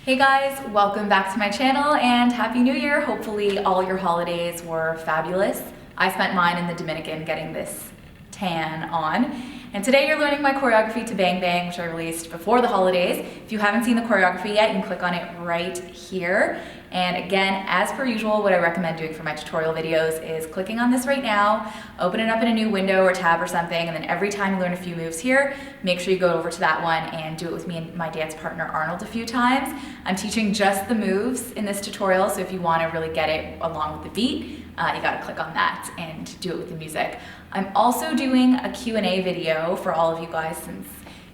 Hey guys, welcome back to my channel and Happy New Year. Hopefully all your holidays were fabulous. I spent mine in the Dominican getting this tan on. And today you're learning my choreography to Bang Bang, which I released before the holidays. If you haven't seen the choreography yet, you can click on it right here. And again, as per usual, what I recommend doing for my tutorial videos is clicking on this right now, open it up in a new window or tab or something, and then every time you learn a few moves here, make sure you go over to that one and do it with me and my dance partner Arnold a few times. I'm teaching just the moves in this tutorial, so if you want to really get it along with the beat, you gotta click on that and do it with the music. I'm also doing a Q&A video for all of you guys since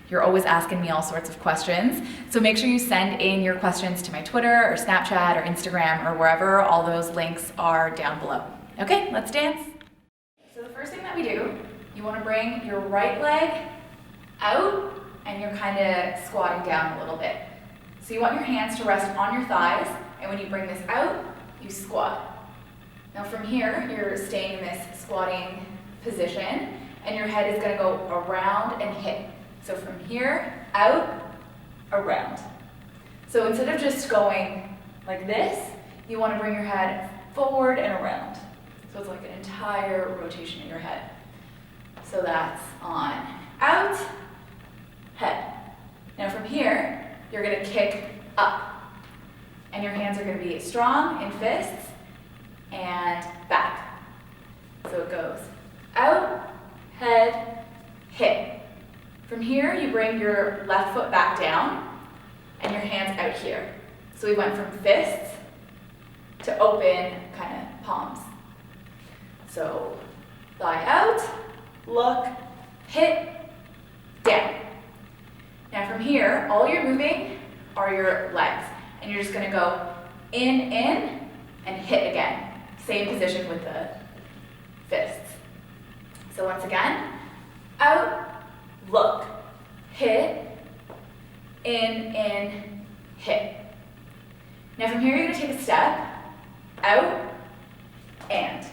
you're always asking me all sorts of questions. So make sure you send in your questions to my Twitter or Snapchat or Instagram or wherever. All those links are down below. Okay, let's dance. So the first thing that we do, you wanna bring your right leg out and you're kind of squatting down a little bit. So you want your hands to rest on your thighs, and when you bring this out, you squat. Now from here, you're staying in this squatting position and your head is gonna go around and hit. So from here, out, around. So instead of just going like this, you want to bring your head forward and around. So it's like an entire rotation in your head. So that's on, out, head. Now from here, you're going to kick up. And your hands are going to be strong in fists and back. So it goes out, head, hit. From here, you bring your left foot back down and your hands out here. So we went from fists to open kind of palms. So thigh out, look, hit, down. Now from here, all you're moving are your legs. And you're just gonna go in, and hit again. Same position with the fists. So once again, out, look, hit, in, hit. Now from here, you're gonna take a step, out, and.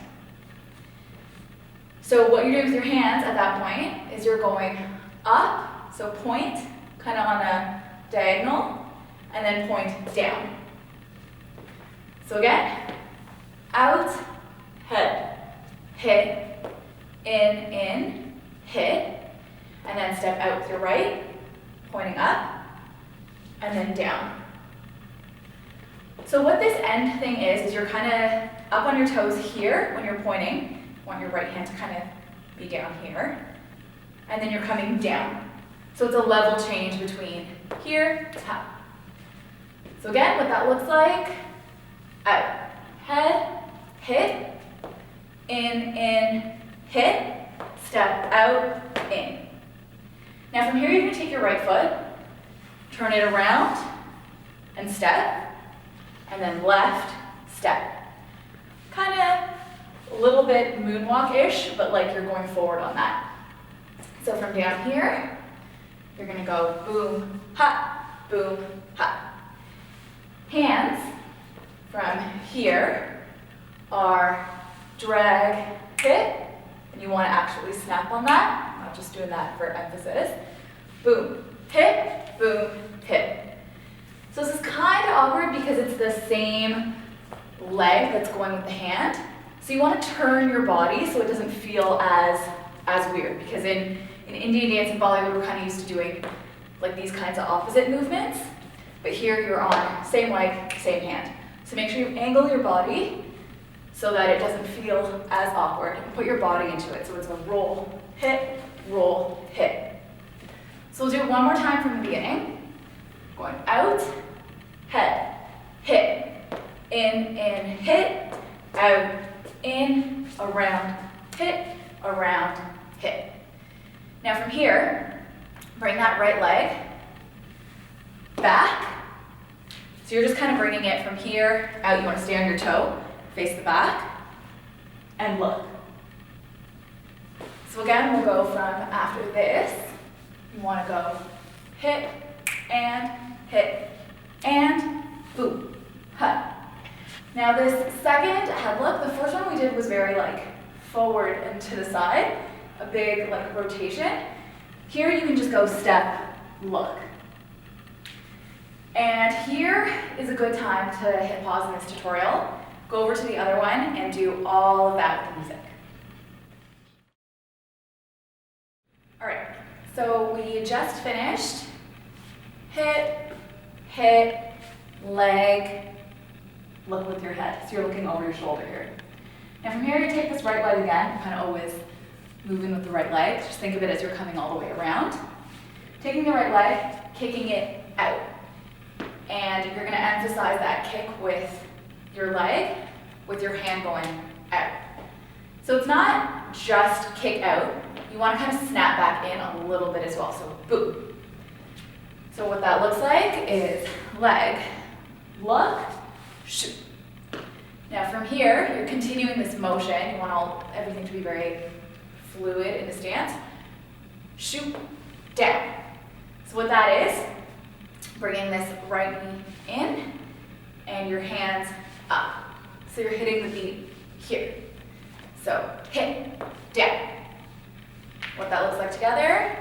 So what you're doing with your hands at that point is you're going up, so point, kind of on a diagonal, and then point down. So again, out, head, hit, in, hit, and then step out with your right, pointing up, and then down. So what this end thing is you're kind of up on your toes here when you're pointing. You want your right hand to kind of be down here. And then you're coming down. So it's a level change between here to up. So again, what that looks like, out, head, hit, in, hit, step out, in. Now from here, you're going to take your right foot, turn it around, and step, and then left, step. Kind of a little bit moonwalk-ish, but like you're going forward on that. So from down here, you're going to go boom, ha. Hands from here are drag, hit, and you want to actually snap on that. I'm not just doing that for emphasis. Boom, hit, boom, hit. So this is kind of awkward because it's the same leg that's going with the hand. So you want to turn your body so it doesn't feel as weird, because in Indian dance and Bollywood, we're kind of used to doing like these kinds of opposite movements. But here you're on same leg, same hand. So make sure you angle your body so that it doesn't feel as awkward, and put your body into it. So it's a roll, hit, hit. So we'll do it one more time from the beginning. Going out, head, hit, in, hit, out, in, around, hit, hit. Now from here, bring that right leg back. So you're just kind of bringing it from here out. You want to stay on your toe, face the back, and look. So again, we'll go from after this. You want to go hit, and boom, hut. Now this second head look, the first one we did was very like forward and to the side, a big like rotation. Here you can just go step, look. And here is a good time to hit pause in this tutorial, go over to the other one, and do all of that with the music. All right, so we just finished hit, hit, leg, look with your head. So you're looking over your shoulder here. Now from here, you take this right leg again, kind of always moving with the right leg. Just think of it as you're coming all the way around. Taking the right leg, kicking it out. And you're gonna emphasize that kick with your leg, with your hand going out. So it's not just kick out. You wanna kind of snap back in a little bit as well, so boom. So what that looks like is leg, look, shoot. Now from here, you're continuing this motion. You want everything to be very fluid in the stance. Shoot, down. So what that is, bringing this right knee in and your hands up. So you're hitting the beat here. So hit, down. What that looks like together,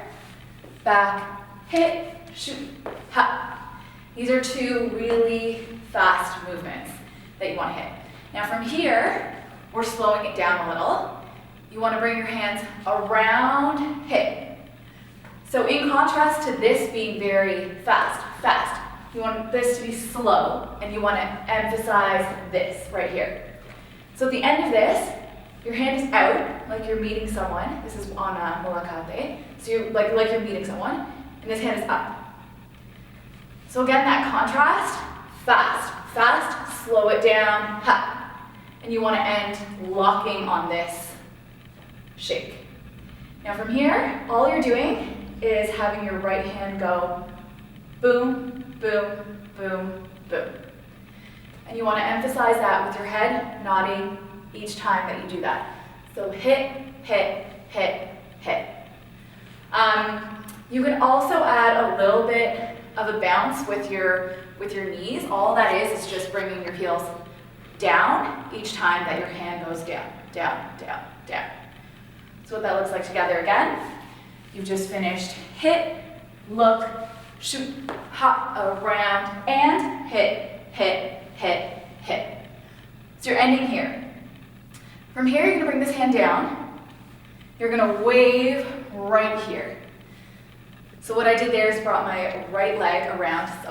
back, hit, shoot, ha. These are two really fast movements that you want to hit. Now from here, we're slowing it down a little. You want to bring your hands around, hit. So in contrast to this being very fast, you want this to be slow, and you want to emphasize this right here. So at the end of this, your hand is out, like you're meeting someone. This is on mulakate. So you're like you're meeting someone, and this hand is up. So again, that contrast, fast, slow it down, ha. And you want to end locking on this shake. Now from here, all you're doing is having your right hand go boom, boom, boom, boom. And you want to emphasize that with your head nodding each time that you do that. So hit, hit, hit, hit. You can also add a little bit of a bounce with your knees. All that is just bringing your heels down each time that your hand goes down, down, down, down. So what that looks like together again. You've just finished hit, look, shoot, hop, around, and hit, hit, hit, hit. So you're ending here. From here, you're gonna bring this hand down. You're gonna wave right here. So what I did there is brought my right leg around. It's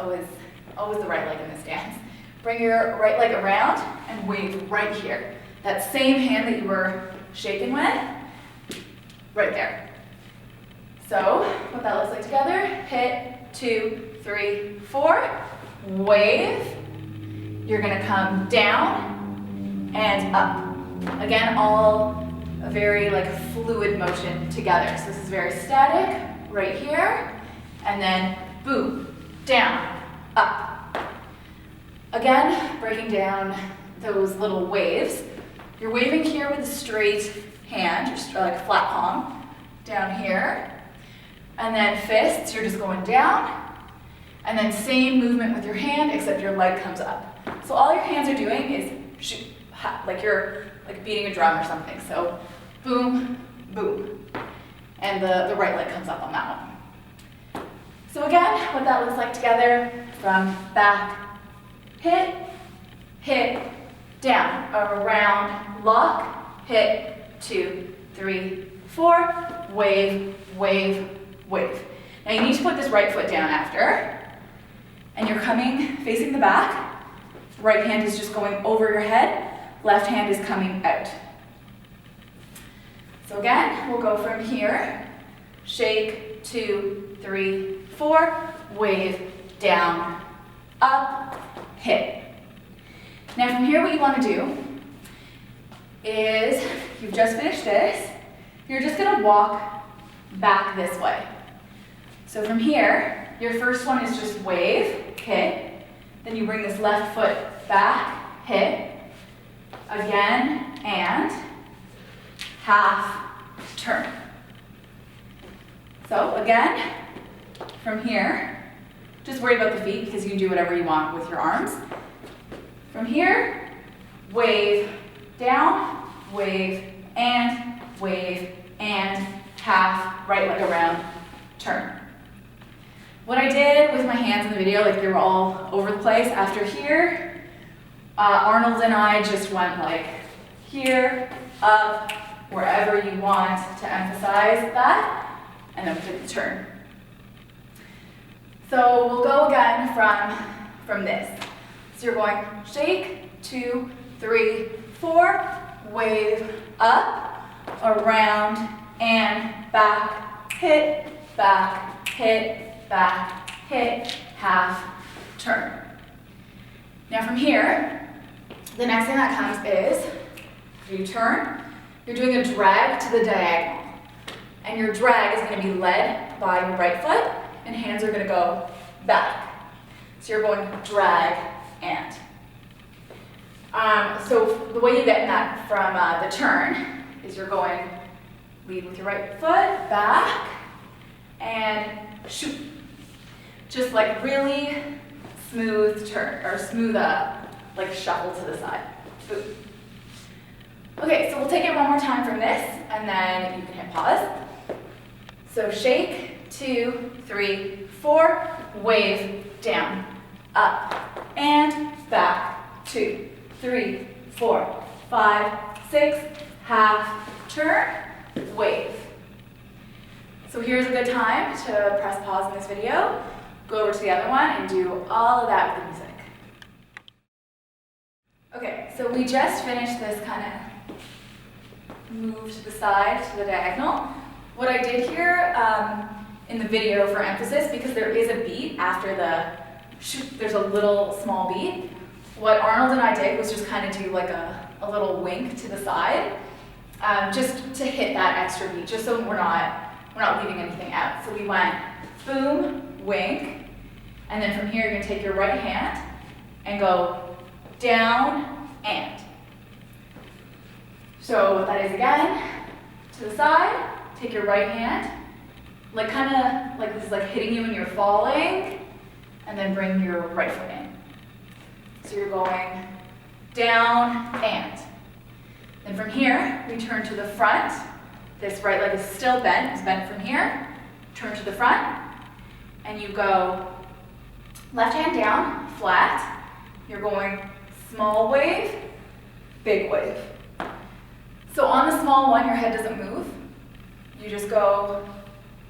always the right leg in this dance. Bring your right leg around and wave right here. That same hand that you were shaking with, right there. So what that looks like together, hit, 2, 3, 4, wave. You're gonna come down and up. Again, all a very fluid motion together. So this is very static, right here, and then boom, down, up. Again, breaking down those little waves. You're waving here with a straight hand, just like flat palm, down here. And then fists, you're just going down. And then same movement with your hand, except your leg comes up. So all your hands are doing is shoot, ha, like you're beating a drum or something. So boom, boom. And the right leg comes up on that one. So again, what that looks like together, from back, hit, hit, down, around, lock, hit, 2, 3, 4, wave, wave, wave. Now you need to put this right foot down after, and you're coming, facing the back. Right hand is just going over your head, left hand is coming out. So again, we'll go from here, shake, 2, 3, 4, wave, down, up, hit. Now from here, what you want to do is, you've just finished this, you're just going to walk back this way. So from here, your first one is just wave, hit, then you bring this left foot back, hit, again, and half turn. So again, from here, just worry about the feet because you can do whatever you want with your arms. From here, wave, down, wave, and half, right leg around, turn. What I did with my hands in the video, like they were all over the place. After here, Arnold and I just went like here, up, wherever you want to emphasize that, and then we did the turn. So we'll go again from this. So you're going shake, 2, 3, 4, wave up, around, and back, hit, back, hit, back, hit, half, turn. Now from here, the next thing that comes is, you turn, you're doing a drag to the diagonal. And your drag is going to be led by your right foot, and hands are going to go back. So you're going drag and. So the way you get in that from the turn is you're going lead with your right foot, back, and shoot. Just like really smooth turn, or smooth like shuffle to the side. Boom. Okay, so we'll take it one more time from this, and then you can hit pause. So shake, 2, 3, 4, wave, down, up, and back, 2, 3, 4, 5, 6, half, turn, wave. So here's a good time to press pause in this video, go over to the other one, and do all of that with the music. Okay, so we just finished this kind of move to the side, to the diagonal. What I did here in the video for emphasis, because there is a beat after the shoot, there's a little small beat. What Arnold and I did was just kind of do like a little wink to the side, just to hit that extra beat, just so we're not leaving anything out. So we went boom, wink, and then from here you're gonna take your right hand and go down and. So what that is again, to the side, take your right hand, like kind of like this is like hitting you when you're falling, and then bring your right foot in. So you're going down and. Then from here, we turn to the front. This right leg is still bent, it's bent from here. Turn to the front, and you go left hand down, flat. You're going small wave, big wave. So on the small one, your head doesn't move. You just go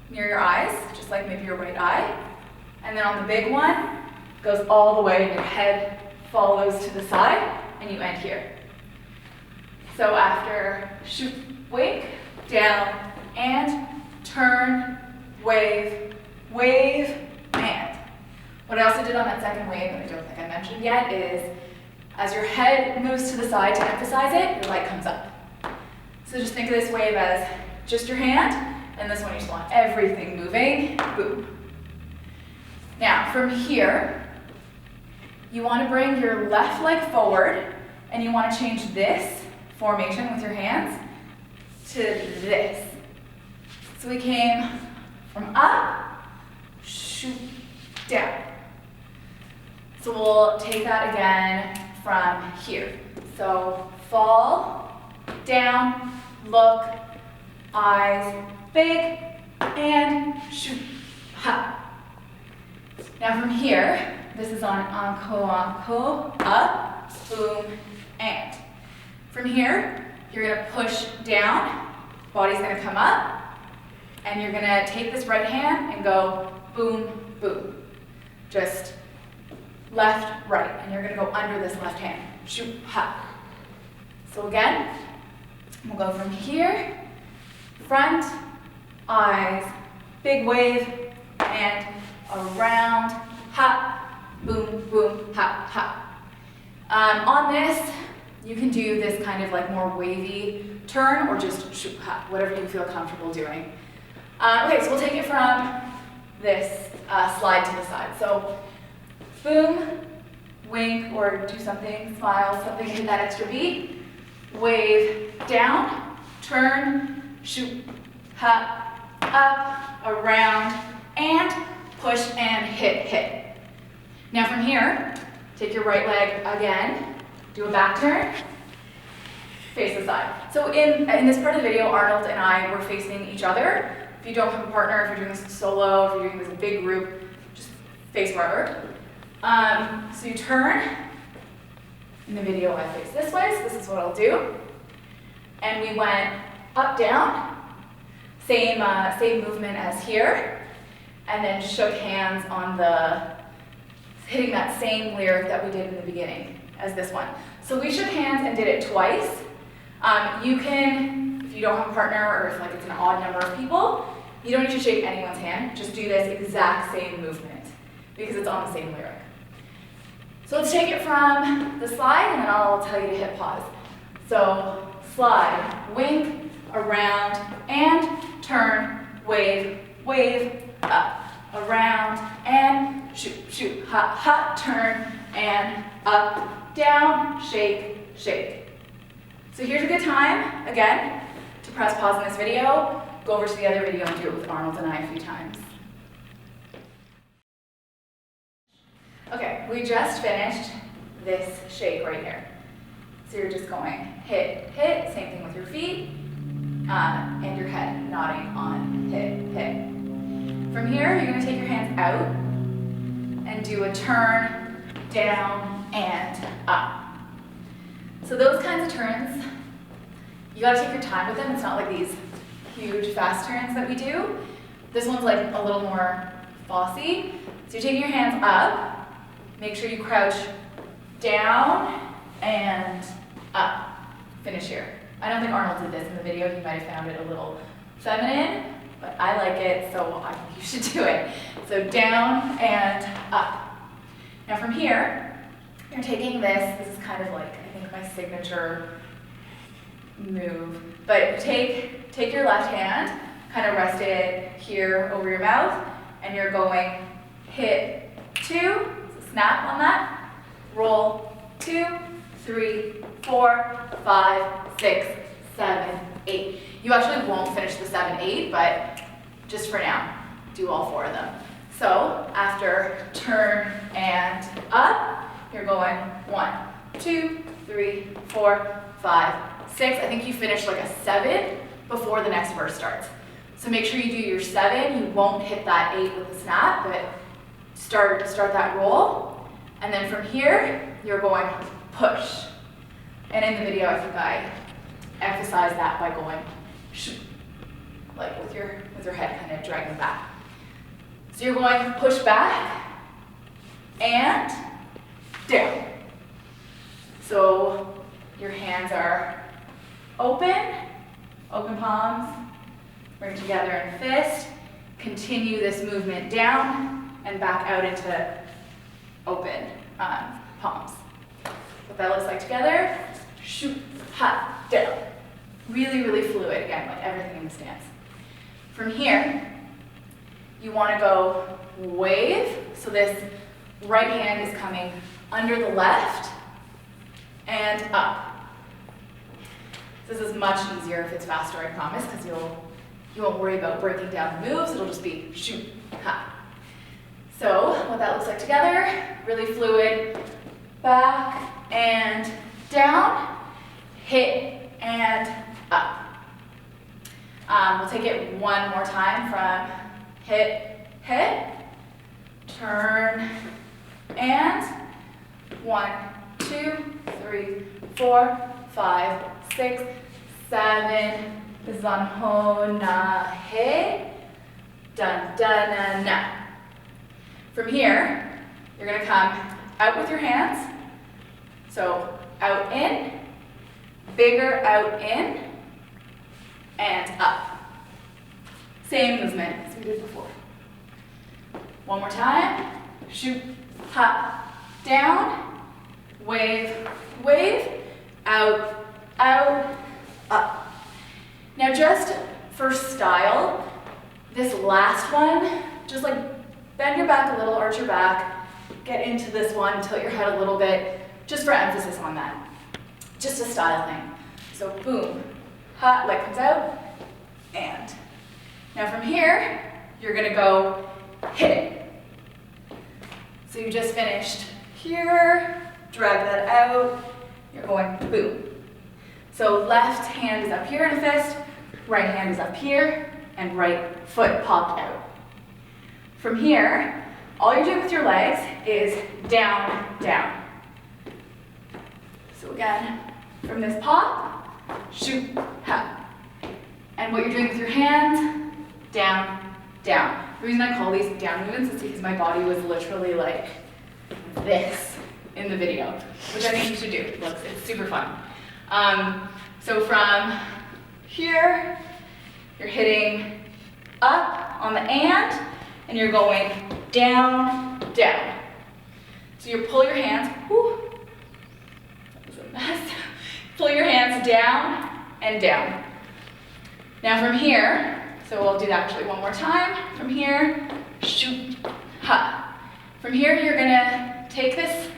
near your eyes, just like maybe your right eye. And then on the big one, goes all the way and your head follows to the side and you end here. So after shoot, wink, down, and turn, wave, wave, and. What I also did on that second wave, and I don't think I mentioned yet, is as your head moves to the side to emphasize it, your leg comes up. So just think of this wave as just your hand, and this one you just want everything moving, boom. Now from here, you want to bring your left leg forward, and you want to change this formation with your hands to this. So we came from up, shoot, down. So we'll take that again from here. So fall, down, look, eyes big, and shoot, ha. Now from here, this is on anko, up, boom, and. From here, you're gonna push down, body's gonna come up, and you're gonna take this right hand and go boom, boom. Just left, right, and you're gonna go under this left hand, shoot, ha. So again, we'll go from here, front, eyes, big wave, and around, ha, boom, boom, ha, ha. On this, you can do this kind of like more wavy turn or just shoot, ha, whatever you feel comfortable doing. Okay, so we'll take it from this slide to the side. So boom, wink, or do something, smile, something, hit that extra beat. Wave down, turn, shoot, ha, up, around, and push and hit, hit. Now from here, take your right leg again, do a back turn, face the side. So in this part of the video, Arnold and I were facing each other. If you don't have a partner, if you're doing this solo, if you're doing this in a big group, just face forward. So you turn. In the video I face this way, so this is what I'll do. And we went up, down, same movement as here, and then shook hands on hitting that same lyric that we did in the beginning as this one. So we shook hands and did it twice. You can, if you don't have a partner or if like it's an odd number of people, you don't need to shake anyone's hand, just do this exact same movement because it's on the same lyric. So let's take it from the slide and then I'll tell you to hit pause. So slide, wink, around, and turn, wave, wave, up, around, and shoot, shoot, hot, hot, turn, and up, down, shake, shake. So here's a good time, again, to press pause in this video, go over to the other video and do it with Arnold and I a few times. Okay, we just finished this shake right here. So you're just going hit, hit, same thing with your feet, and your head nodding on hit, hit. From here, you're gonna take your hands out and do a turn, down, and up. So those kinds of turns, you gotta take your time with them. It's not like these huge fast turns that we do. This one's like a little more bossy. So you're taking your hands up, make sure you crouch down and up. Finish here. I don't think Arnold did this in the video. He might have found it a little feminine, but I like it, so I think you should do it. So down and up. Now from here, you're taking this is kind of like, I think, my signature move. But take your left hand, kind of rest it here over your mouth, and you're going hit 2, so snap on that, roll 2, 3, 4, 5, 6, 7, 8. You actually won't finish the 7, 8, but just for now, do all 4 of them. So after turn and up, you're going 1, 2, 3, 4, 5, 6. I think you finish like a 7 before the next verse starts. So make sure you do your 7. You won't hit that 8 with the snap, but start that roll. And then from here, you're going push. And in the video, I think I emphasize that by going shoo, like with your head kind of dragging back. So you're going push back and down. So your hands are open palms, bring together in fist, continue this movement down and back out into open palms. What that looks like together, shoot, hot, down. Really, really fluid, again, like everything in the stance. From here, you want to go wave, so this right hand is coming under the left and up. This is much easier if it's faster, I promise, because you won't worry about breaking down the moves, it'll just be shoot, ha. So what that looks like together, really fluid, back and down, hit and up. We'll take it one more time from hit, hit, turn, and 1, 2, 3, 4, 5, 6, 7, zan na hit, dun dun na na. From here, you're gonna come out with your hands. So out in, bigger out in, and up. Same movement as we did before. One more time. Shoot, hop, down, wave, wave, out, out, up. Now just for style, this last one, just like bend your back a little, arch your back, get into this one, tilt your head a little bit, just for emphasis on that. Just a style thing. So boom, hot, leg comes out, and. Now from here, you're gonna go hit it. So you just finished here, drag that out, you're going boom. So left hand is up here in a fist, right hand is up here, and right foot popped out. From here, All you're doing with your legs is down, down. So again, from this pop, shoot, ha. And what you're doing with your hands, down, down. The reason I call these down movements is because my body was literally like this in the video, which I think you should do. It's super fun. So from here, you're hitting up on the and you're going down, down. So you pull your hands, whew, that was a mess. Pull your hands down and down. Now from here, so we'll do that actually one more time. From here, shoot, ha. From here, you're gonna take this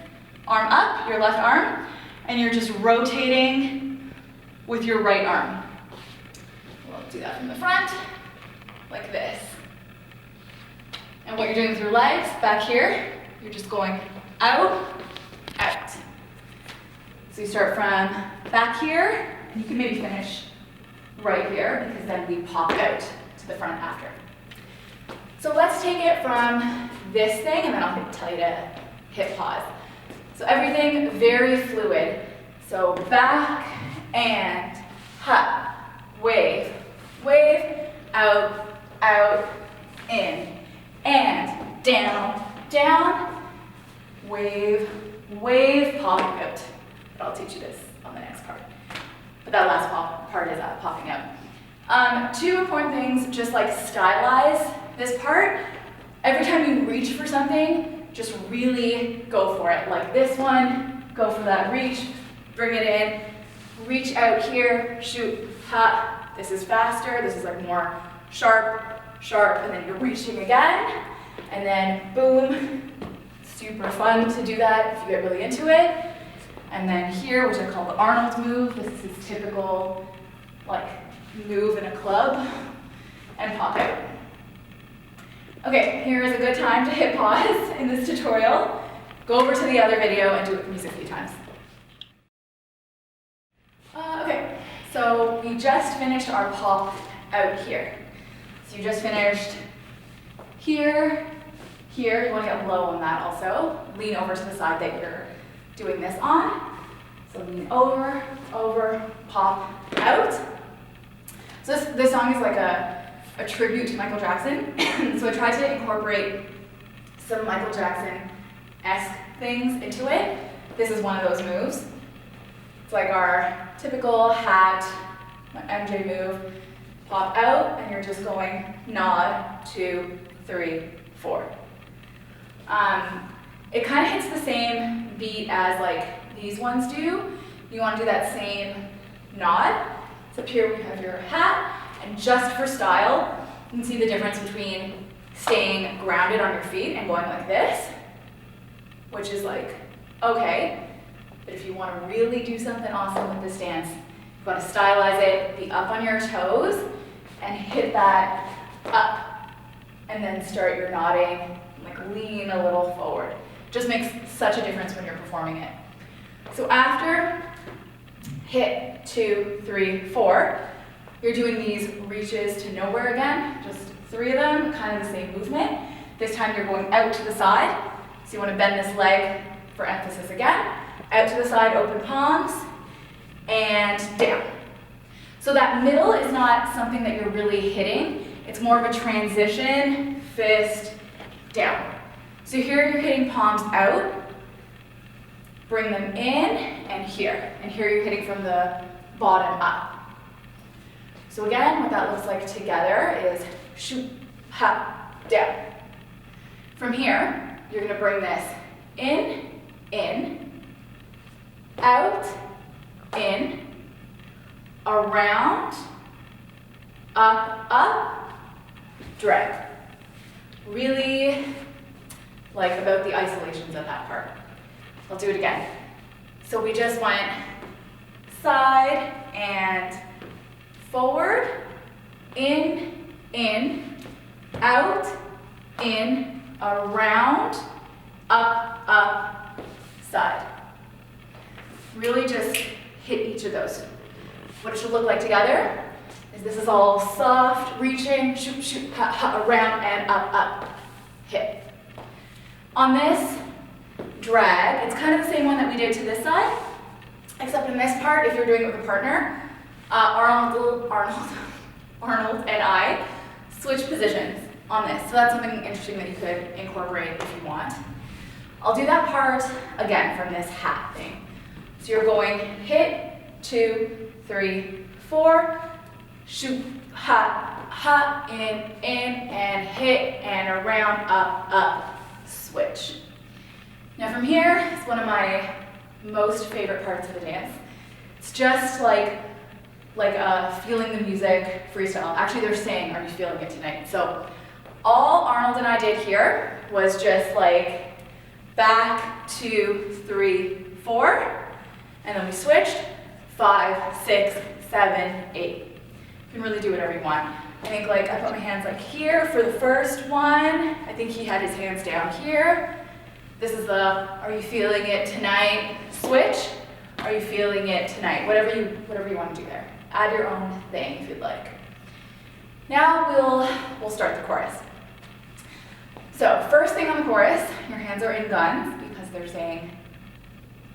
arm up, your left arm, and you're just rotating with your right arm. We'll do that from the front, like this. And what you're doing with your legs, back here, you're just going out, out. So you start from back here, and you can maybe finish right here, because then we pop out to the front after. So let's take it from this thing, and then I'll tell you to hit pause. So everything very fluid. So back and ha, wave, wave, out, out, in, and down, down, wave, wave, pop out. But I'll teach you this on the next part. But that last part is popping out. Two important things, just like stylize this part. Every time you reach for something, just really go for it. Like this one, go for that reach, bring it in, reach out here, shoot, ha. This is faster, this is like more sharp, sharp, and then you're reaching again, and then boom. Super fun to do that if you get really into it. And then here, which I call the Arnold move, this is his typical like move in a club, and pop out. Okay, here is a good time to hit pause in this tutorial. Go over to the other video and do it with music a few times. Okay, so we just finished our pop out here. So you just finished here, here. You want to get low on that also. Lean over to the side that you're doing this on. So lean over, over, pop out. So this song is like a tribute to Michael Jackson. So I tried to incorporate some Michael Jackson-esque things into it. This is one of those moves. It's like our typical hat, MJ move. Pop out, and you're just going nod, 2, 3, 4. It kind of hits the same beat as like these ones do. You want to do that same nod. So up here we have your hat, and just for style, you can see the difference between staying grounded on your feet and going like this, which is like, okay, but if you want to really do something awesome with this dance, you've got to stylize it, be up on your toes, and hit that up, and then start your nodding, like lean a little forward. Just makes such a difference when you're performing it. So after hit 2, 3, 4, you're doing these reaches to nowhere again, just 3 of them, kind of the same movement. This time you're going out to the side, so you want to bend this leg for emphasis again. Out to the side, open palms, and down. So that middle is not something that you're really hitting. It's more of a transition, fist, down. So here you're hitting palms out, bring them in, and here you're hitting from the bottom up. So again, what that looks like together is shoot, ha, down. From here, you're gonna bring this in, out, in, around, up, drag. Really like about the isolations of that part. I'll do it again. So we just went side and forward, in, out, in, around, up, side. Really just hit each of those. What it should look like together is this is all soft, reaching, shoot, ha, around and up, hit. On this drag, it's kind of the same one that we did to this side, except in this part, if you're doing it with a partner, Arnold and I switch positions on this. So that's something interesting that you could incorporate if you want. I'll do that part again from this hat thing. So you're going hit, 2, 3, 4, shoot, ha, in, and hit, and around, up, switch. Now from here, it's one of my most favorite parts of the dance. It's just like feeling the music freestyle. Actually, they're saying, are you feeling it tonight? So all Arnold and I did here was just like back, 2, 3, 4, and then we switched, 5, 6, 7, 8. You can really do whatever you want. I think like I put my hands like here for the first one. I think he had his hands down here. This is the, are you feeling it tonight? Switch. Are you feeling it tonight? Whatever you want to do there. Add your own thing if you'd like. Now we'll start the chorus. So first thing on the chorus, your hands are in guns because they're saying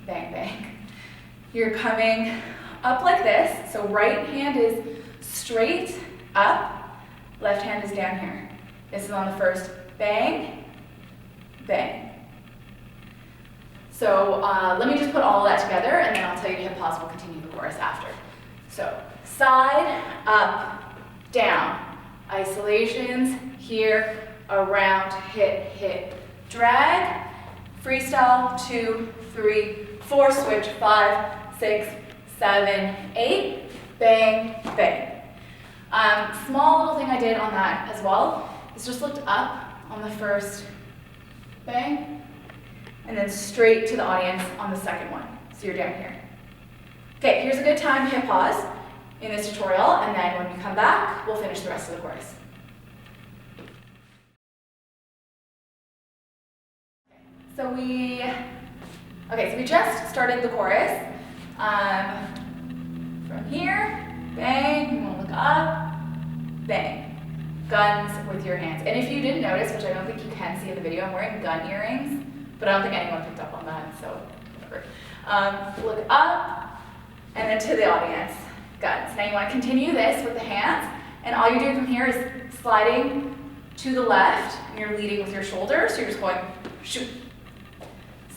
bang, bang. You're coming up like this. So right hand is straight up, left hand is down here. This is on the first bang, bang. So let me just put all of that together and then I'll tell you to hit pause. We'll continue the chorus after. So side, up, down. Isolations, here, around, hit, drag. Freestyle, 2, 3, 4, switch, 5, 6, 7, 8, bang, bang. Small little thing I did on that as well is just looked up on the first bang, and then straight to the audience on the second one. So you're down here. Okay, here's a good time to hit pause in this tutorial, and then when we come back, we'll finish the rest of the chorus. So we just started the chorus. From here, bang, you want to look up, bang. Guns with your hands. And if you didn't notice, which I don't think you can see in the video, I'm wearing gun earrings. But I don't think anyone picked up on that, so whatever. Look up, and then to the audience, guns. Now you want to continue this with the hands, and all you're doing from here is sliding to the left, and you're leading with your shoulder, so you're just going, shoot.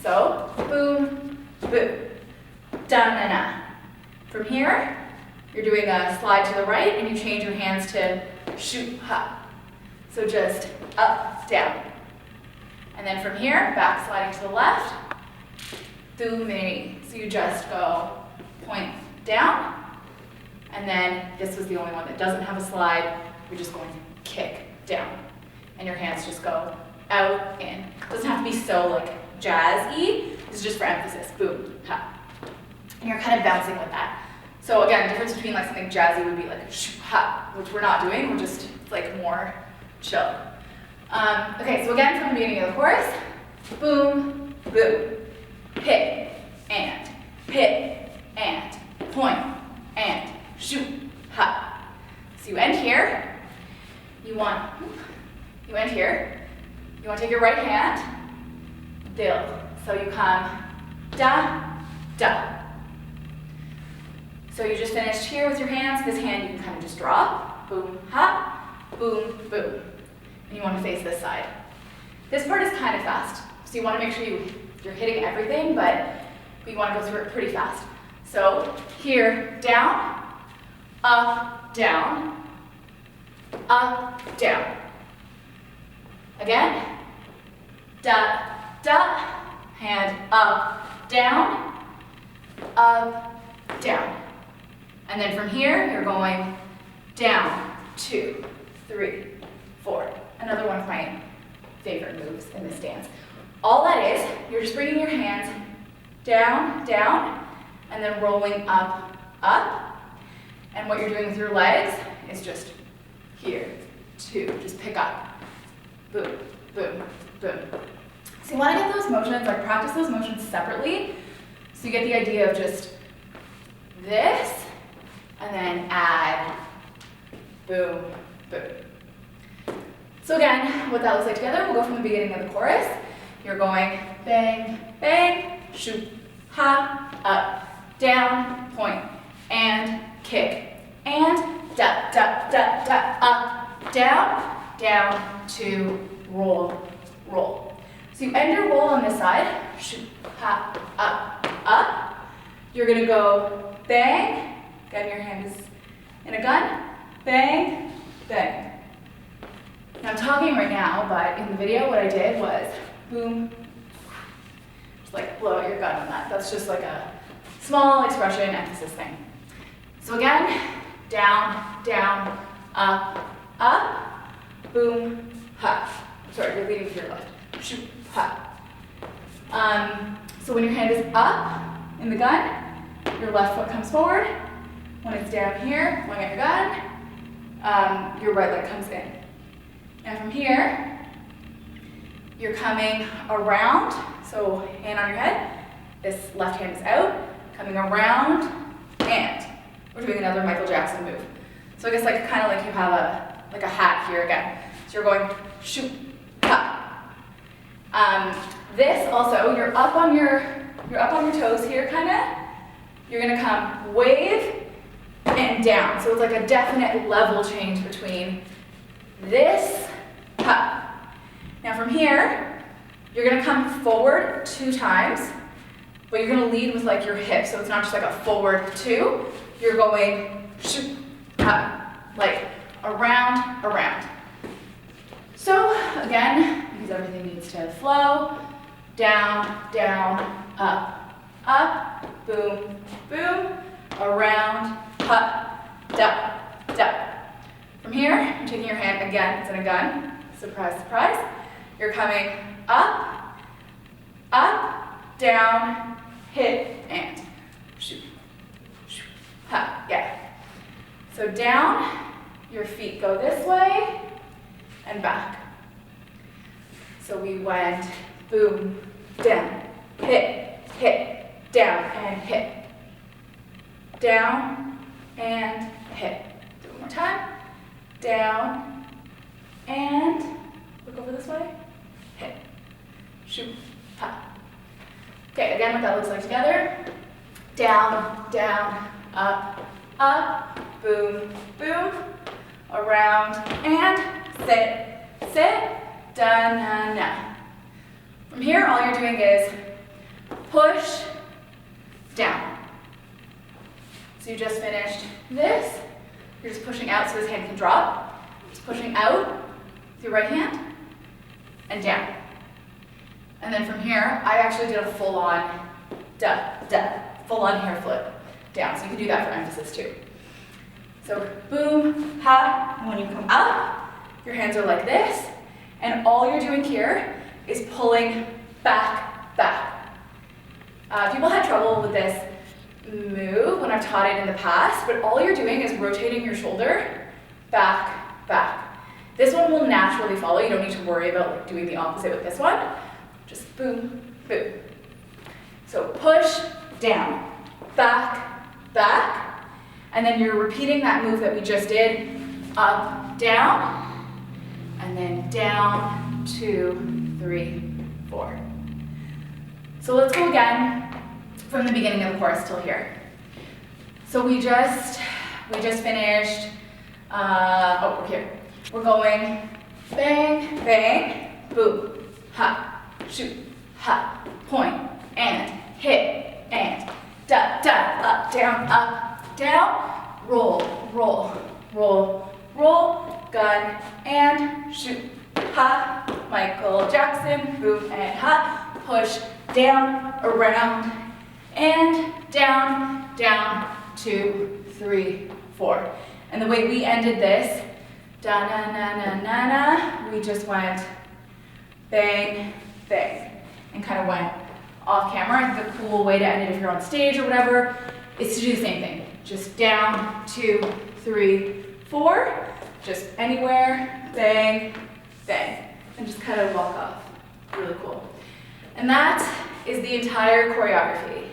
So, boom, boom, da-na-na. From here, you're doing a slide to the right, and you change your hands to shoot, ha. So just up, down. And then from here, back sliding to the left, do mini. So you just go point down, and then this was the only one that doesn't have a slide. You're just going to kick down. And your hands just go out, in. It doesn't have to be so like jazz-y. This is just for emphasis, boom, ha. And you're kind of bouncing with that. So again, the difference between like something jazzy would be like shoo, ha, which we're not doing. We're just like more chill. Okay, so again, from the beginning of the chorus, boom, boom, hit, and, point, and, shoot, ha. So you end here, you want to take your right hand, build. So you come, da, da. So you just finished here with your hands. This hand you can kind of just drop, boom, ha, boom, boom. And you want to face this side. This part is kind of fast, so you want to make sure you're hitting everything, but you want to go through it pretty fast. So here, down, up, down, up, down. Again, da, da, hand up, down, And then from here, you're going down, 2, 3, 4. Another one of my favorite moves in this dance. All that is, you're just bringing your hands down, down, and then rolling up, up. And what you're doing with your legs is just here, 2, just pick up. Boom, boom, boom. So you want to get those motions, like practice those motions separately, so you get the idea of just this, and then add, boom, boom. So again, what that looks like together, we'll go from the beginning of the chorus. you're going bang, bang, shoot, ha, up, down, point, and kick, and da, da, da, da, up, down, down, to roll, roll. So you end your roll on this side, shoot, ha, up, up. You're gonna go bang, again your hand is in a gun, bang, bang. Now I'm talking right now, but in the video what I did was boom, just like blow out your gun on that. That's just like a small expression emphasis thing. So again, down, down, up, up, boom, ha. Sorry, you're leading to your left. Shoot, ha. So when your hand is up in the gun, your left foot comes forward. When it's down here, pulling at your gun, your right leg comes in. And from here, you're coming around, so hand on your head, this left hand is out, coming around, and we're doing another Michael Jackson move. So I guess like kind of like you have a hat here again. So you're going shoot, ha. This also, you're up on your toes here kinda. You're gonna come wave and down. So it's like a definite level change between this, ha. Now from here, you're gonna come forward 2 times, but you're gonna lead with like your hips. So it's not just like a forward 2, you're going shoot, ha, like around, around. So again, because everything needs to flow, down, down, up, boom, boom, around, up, da, da. From here, you're taking your hand again, it's in a gun, surprise, surprise. You're coming up, up, down, hit, and shoot, shoot, ha, yeah. So down, your feet go this way, and back. So we went boom, down, hit, hit, down, and hit. Down, and hit. Do it one more time. Down, and look over this way, hit, shoot, ha. Okay, again what that looks like together. Down, down, up, boom, boom, around, and sit, sit, da-na-na. From here, all you're doing is push, down. So you just finished this. You're just pushing out so this hand can drop. Just pushing out with your right hand and down. And then from here, I actually did a full-on full-on hair flip down. So you can do that for emphasis too. So boom, ha, and when you come up, your hands are like this, and all you're doing here is pulling back, back. People had trouble with this move when I've taught it in the past, but all you're doing is rotating your shoulder back, back. This one will naturally follow. You don't need to worry about like doing the opposite with this one. Just boom, boom. So push, down, back, back, and then you're repeating that move that we just did, up, down, and then down, 2, 3, 4. So let's go again from the beginning of the chorus till here. So we just finished, we're here. We're going bang, bang, boom, ha, shoot, ha, point, and hit, and da, da, up, down, roll, roll, roll, roll, gun, and shoot, ha, Michael Jackson, boom, and ha, push, down, around, and down, down, 2, 3, 4. And the way we ended this, da na na na na na, we just went bang, bang, and kind of went off camera. The cool way to end it if you're on stage or whatever is to do the same thing. Just down, 2, 3, 4, just anywhere, bang, bang, and just kind of walk off. Really cool. And that is the entire choreography.